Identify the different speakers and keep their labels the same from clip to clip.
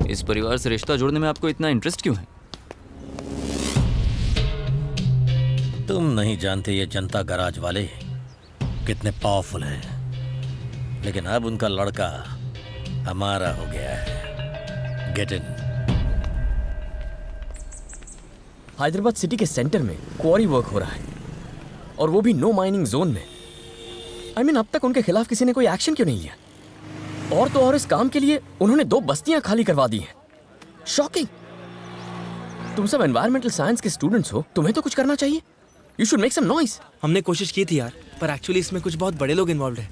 Speaker 1: इस परिवार से रिश्ता जोड़ने में आपको इतना इंटरेस्ट क्यों है?
Speaker 2: तुम नहीं जानते ये जनता गराज वाले कितने पावरफुल हैं, लेकिन अब उनका लड़का हमारा हो गया है। Get in.
Speaker 3: हैदराबाद सिटी के सेंटर में क्वारी वर्क हो रहा है, और वो भी नो माइनिंग जोन में। I mean, अब तक उनके खिलाफ किसी ने कोई एक्शन क्यों नहीं लिया? और तो और इस काम के लिए उन्होंने 2 बस्तियां खाली करवा दी हैं। शॉकिंग। तुम सब एनवायरमेंटल साइंस के स्टूडेंट्स हो, तुम्हें तो कुछ करना चाहिए। You should make some noise.
Speaker 4: हमने कोशिश की थी यार, पर एक्चुअली इसमें कुछ बहुत बड़े लोग इन्वॉल्व हैं।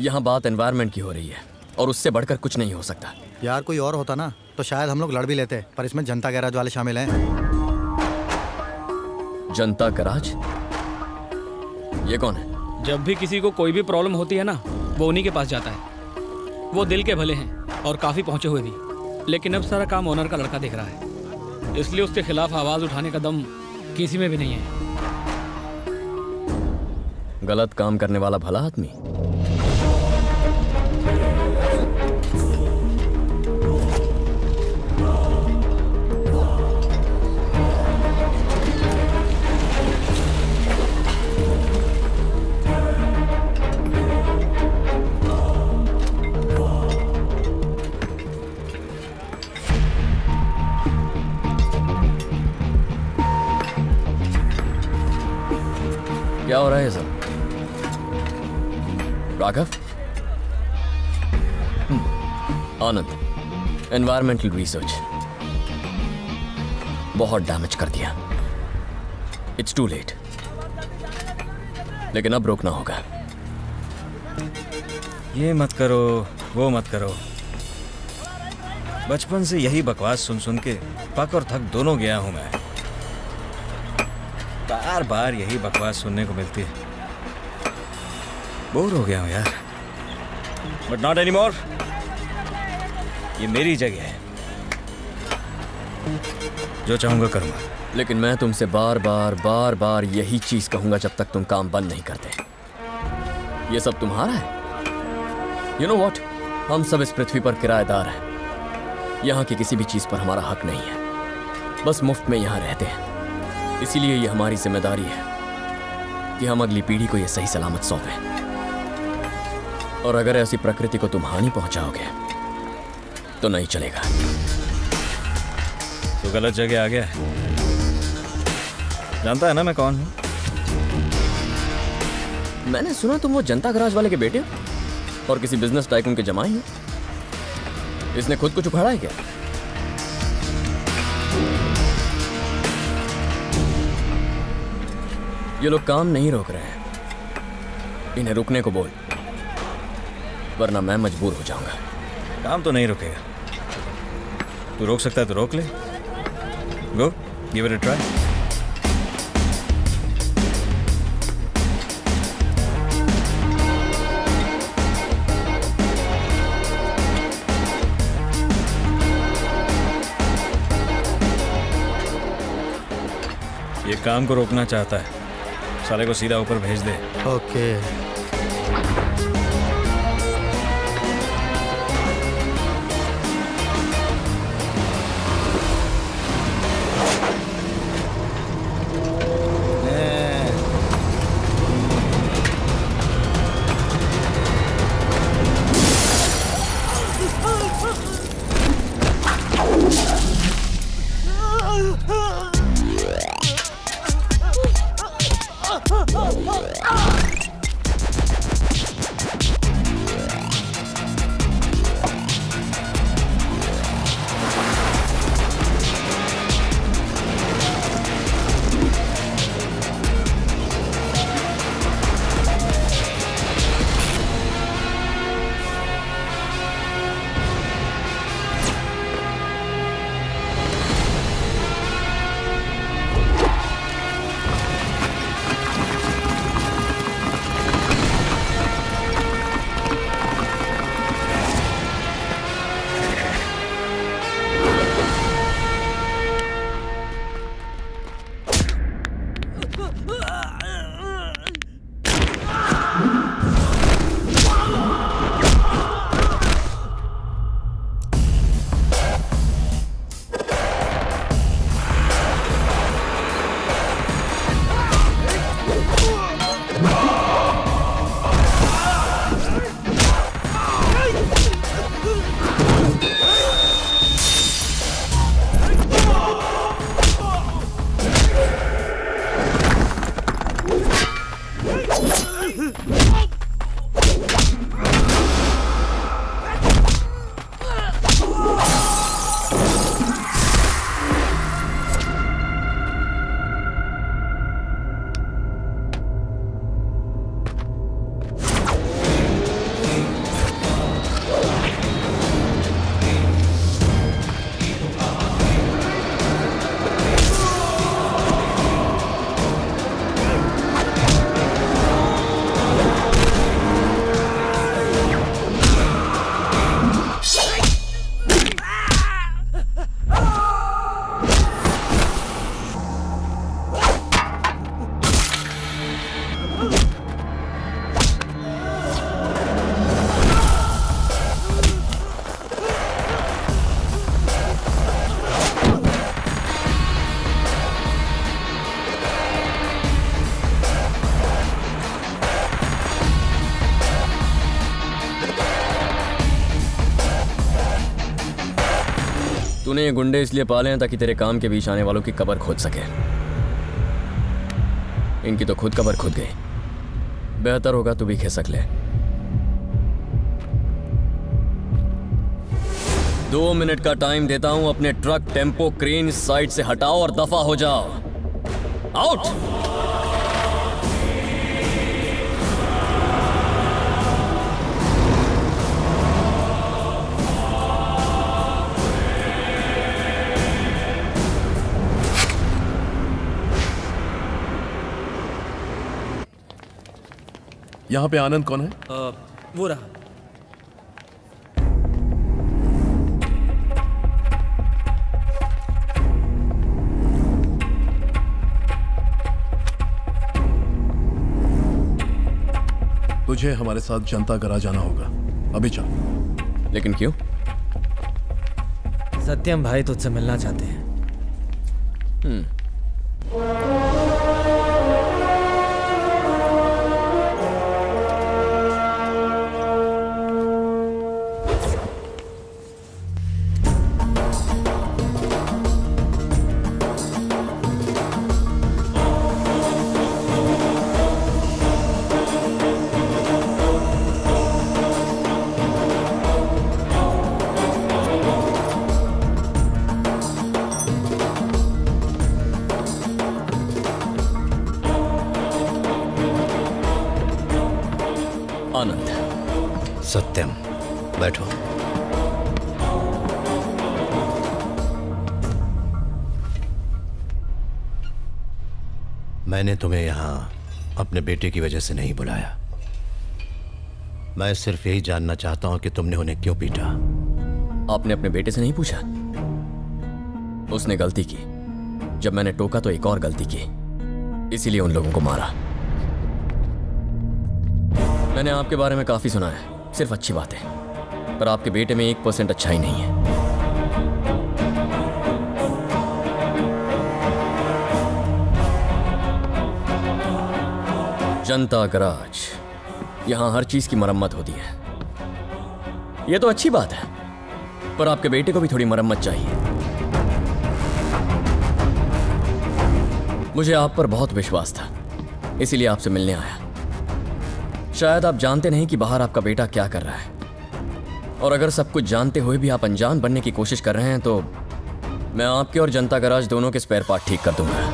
Speaker 3: यहाँ बात एनवायरमेंट की हो रही है, और उससे बढ़कर कुछ नहीं हो सकता।
Speaker 5: यार कोई और होता ना तो शायद हम लोग लड़ भी लेते, पर इसमें जनता गैराज वाले शामिल हैं।
Speaker 3: जनता गराज? ये कौन है?
Speaker 6: जब भी किसी को कोई भी प्रॉब्लम होती है ना, वो उन्हीं के पास जाता है। वो दिल के भले हैं और काफ़ी पहुंचे हुए भी, लेकिन अब सारा काम ओनर का लड़का देख रहा है, इसलिए उसके खिलाफ आवाज़ उठाने का दम किसी में भी नहीं है।
Speaker 3: गलत काम करने वाला भला आदमी। क्या हो रहा है सर? राघव? आनंद, एनवायरमेंटल रिसर्च बहुत डैमेज कर दिया। इट्स टू लेट, लेकिन अब रोकना होगा।
Speaker 7: ये मत करो, वो मत करो। बचपन से यही बकवास सुन सुन के पक और थक दोनों गया हूं मैं। बार बार यही बकवास सुनने को मिलती है। बोर हो गया हूं यार। But not any more. ये मेरी जगह है, जो चाहूंगा करूंगा।
Speaker 3: लेकिन मैं तुमसे बार बार यही चीज कहूंगा जब तक तुम काम बंद नहीं करते। ये सब तुम्हारा है। यू नो व्हाट, हम सब इस पृथ्वी पर किराएदार हैं। यहाँ की किसी भी चीज पर हमारा हक नहीं है, बस मुफ्त में यहाँ रहते हैं। इसीलिए ये हमारी जिम्मेदारी है कि हम अगली पीढ़ी को ये सही सलामत सौंपें। और अगर ऐसी प्रकृति को तुम हानि पहुंचाओगे तो नहीं चलेगा।
Speaker 7: तो गलत जगह आ गया है। जानता है ना मैं कौन हूं?
Speaker 3: मैंने सुना तुम वो जनता गराज वाले के बेटे हो और किसी बिजनेस टाइकून के जमाई हो। इसने खुद कुछ उखाड़ा है क्या? ये लोग काम नहीं रोक रहे हैं, इन्हें रुकने को बोल, वरना मैं मजबूर हो जाऊंगा।
Speaker 7: काम तो नहीं रुकेगा। तू रोक सकता है तो रोक ले। गो, गिव इट अ ट्राई। ये काम को रोकना चाहता है, साले को सीधा ऊपर भेज दे।
Speaker 5: ओके।
Speaker 3: तूने ये गुंडे इसलिए पाले हैं ताकि तेरे काम के बीच आने वालों की कब्र खोद सके। इनकी तो खुद कब्र खुद गई। बेहतर होगा तू भी खिसक ले। 2 मिनट का टाइम देता हूं, अपने ट्रक, टेम्पो, क्रेन इस साइड से हटाओ और दफा हो जाओ। आउट।
Speaker 8: यहाँ पे आनंद कौन है?
Speaker 4: वो रहा।
Speaker 8: तुझे हमारे साथ जनता गरा जाना होगा, अभी चल।
Speaker 3: लेकिन क्यों?
Speaker 4: सत्यम भाई तुझसे मिलना चाहते हैं।
Speaker 3: आनंद।
Speaker 2: सत्यम, बैठो। मैंने तुम्हें यहां अपने बेटे की वजह से नहीं बुलाया। मैं सिर्फ यही जानना चाहता हूं कि तुमने उन्हें क्यों पीटा।
Speaker 3: आपने अपने बेटे से नहीं पूछा? उसने गलती की। जब मैंने टोका तो एक और गलती की, इसीलिए उन लोगों को मारा। मैंने आपके बारे में काफी सुना है, सिर्फ अच्छी बातें, पर आपके बेटे में 1% अच्छाई नहीं है। जनता गराज, यहां हर चीज की मरम्मत होती है। यह तो अच्छी बात है, पर आपके बेटे को भी थोड़ी मरम्मत चाहिए। मुझे आप पर बहुत विश्वास था, इसीलिए आपसे मिलने आया। शायद आप जानते नहीं कि बाहर आपका बेटा क्या कर रहा है, और अगर सब कुछ जानते हुए भी आप अनजान बनने की कोशिश कर रहे हैं तो मैं आपके और जनता गराज दोनों के स्पेयर पार्ट ठीक कर दूंगा।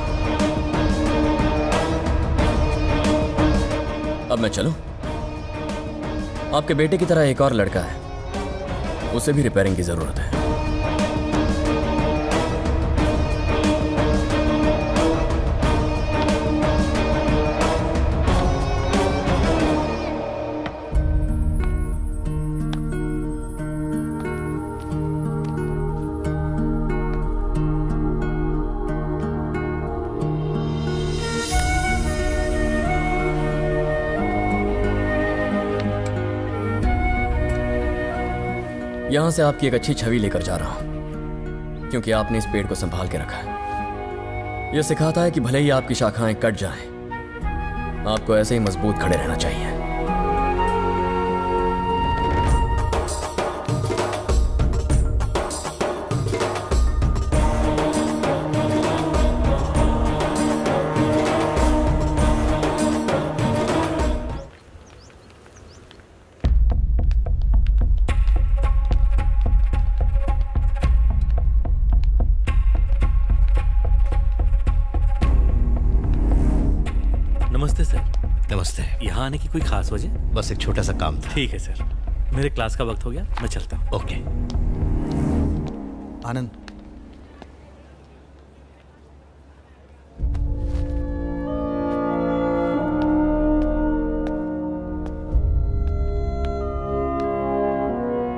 Speaker 3: अब मैं चलूं? आपके बेटे की तरह एक और लड़का है, उसे भी रिपेयरिंग की जरूरत है। यहां से आपकी एक अच्छी छवि लेकर जा रहा हूं, क्योंकि आपने इस पेड़ को संभाल के रखा है। यह सिखाता है कि भले ही आपकी शाखाएं कट जाएं, आपको ऐसे ही मजबूत खड़े रहना चाहिए।
Speaker 9: नमस्ते सर।
Speaker 2: नमस्ते।
Speaker 9: यहाँ आने की कोई खास वजह?
Speaker 2: बस एक छोटा सा काम था।
Speaker 9: ठीक है सर, मेरे क्लास का वक्त हो गया, मैं चलता हूँ।
Speaker 2: ओके।
Speaker 5: आनंद,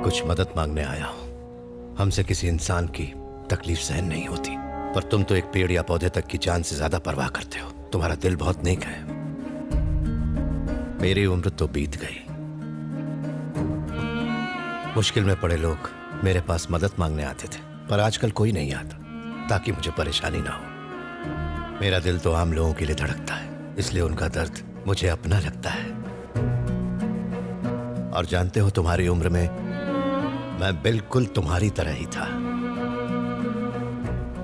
Speaker 2: कुछ मदद मांगने आया हूं। हमसे किसी इंसान की तकलीफ सहन नहीं होती, पर तुम तो एक पेड़ या पौधे तक की जान से ज्यादा परवाह करते हो। तुम्हारा दिल बहुत नेक है। मेरी उम्र तो बीत गई। मुश्किल में पड़े लोग मेरे पास मदद मांगने आते थे, पर आजकल कोई नहीं आता, ताकि मुझे परेशानी ना हो। मेरा दिल तो आम लोगों के लिए धड़कता है, इसलिए उनका दर्द मुझे अपना लगता है। और जानते हो, तुम्हारी उम्र में मैं बिल्कुल तुम्हारी तरह ही था।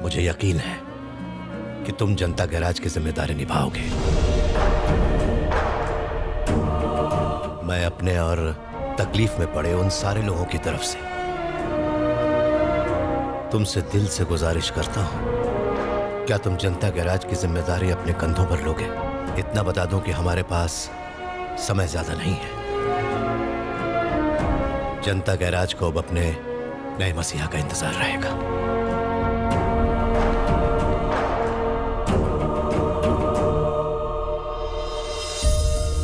Speaker 10: मुझे यकीन है कि तुम जनता गैराज की जिम्मेदारी निभाओगे। मैं अपने और तकलीफ में पड़े उन सारे लोगों की तरफ से तुमसे दिल से गुजारिश करता हूं, क्या तुम जनता गैराज की जिम्मेदारी अपने कंधों पर लोगे? इतना बता दूं कि हमारे पास समय ज्यादा नहीं है। जनता गैराज को अब अपने नए मसीहा का इंतजार रहेगा।